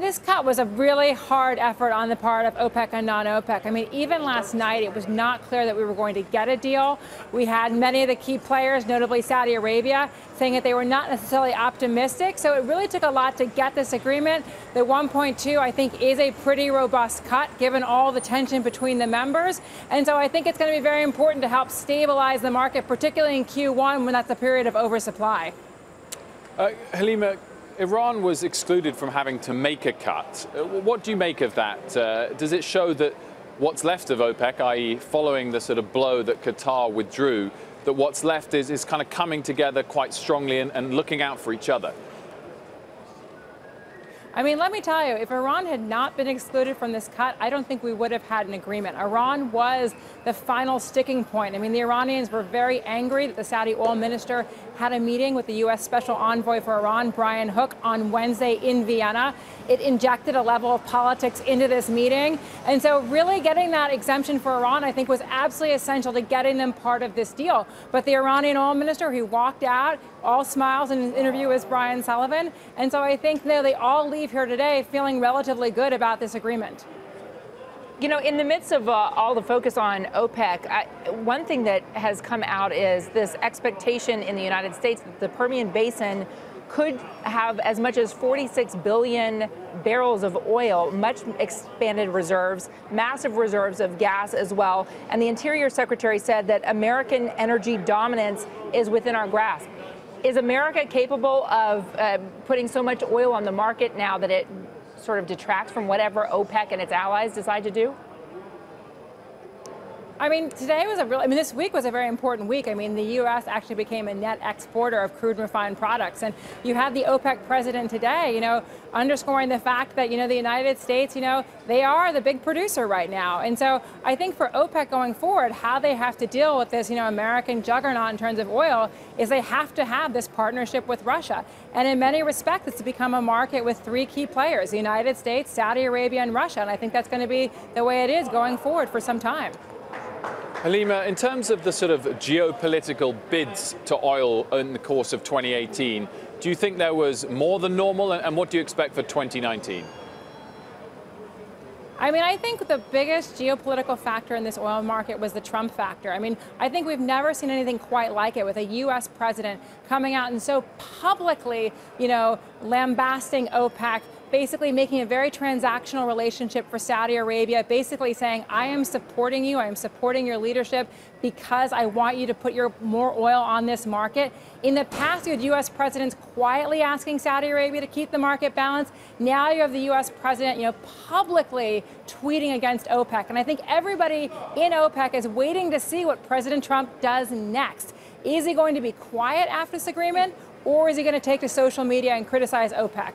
This cut was a really hard effort on the part of OPEC and non-OPEC. I mean, even last night, it was not clear that we were going to get a deal. We had many of the key players, notably Saudi Arabia, saying that they were not necessarily optimistic. So it really took a lot to get this agreement. The 1.2, I think, is a pretty robust cut, given all the tension between the members. And so I think it's going to be very important to help stabilize the market, particularly in Q1, when that's a period of oversupply. Helima, Iran was excluded from having to make a cut. What do you make of that? Does it show that what's left of OPEC, i.e. following the sort of blow that Qatar withdrew, that what's left is kind of coming together quite strongly and looking out for each other? I mean, let me tell you, if Iran had not been excluded from this cut, I don't think we would have had an agreement. Iran was the final sticking point. I mean, the Iranians were very angry that the Saudi oil minister had a meeting with the U.S. Special Envoy for Iran, Brian Hook, on Wednesday in Vienna. It injected a level of politics into this meeting. And so really getting that exemption for Iran, I think, was absolutely essential to getting them part of this deal. But the Iranian oil minister, he walked out, all smiles in an interview with Brian Sullivan. And so I think they all leave here today feeling relatively good about this agreement. You know, in the midst of all the focus on OPEC, one thing that has come out is this expectation in the United States that the Permian Basin could have as much as 46 billion barrels of oil, much expanded reserves, massive reserves of gas as well. And the Interior Secretary said that American energy dominance is within our grasp. Is America capable of putting so much oil on the market now that it sort of detracts from whatever OPEC and its allies decide to do? I mean, this week was a very important week. I mean, the U.S. actually became a net exporter of crude and refined products. And you had the OPEC president today, underscoring the fact that, the United States, they are the big producer right now. And so I think for OPEC going forward, how they have to deal with this, American juggernaut in terms of oil is they have to have this partnership with Russia. And in many respects, it's become a market with three key players, the United States, Saudi Arabia, and Russia. And I think that's going to be the way it is going forward for some time. Helima, in terms of the sort of geopolitical bids to oil in the course of 2018, do you think there was more than normal, and what do you expect for 2019? I mean, I think the biggest geopolitical factor in this oil market was the Trump factor. I mean, I think we've never seen anything quite like it with a U.S. president coming out and so publicly, lambasting OPEC, basically making a very transactional relationship for Saudi Arabia, basically saying, I am supporting you, I am supporting your leadership because I want you to put more oil on this market. In the past, you had U.S. presidents quietly asking Saudi Arabia to keep the market balanced. Now you have the U.S. president, publicly tweeting against OPEC. And I think everybody in OPEC is waiting to see what President Trump does next. Is he going to be quiet after this agreement, or is he going to take to social media and criticize OPEC?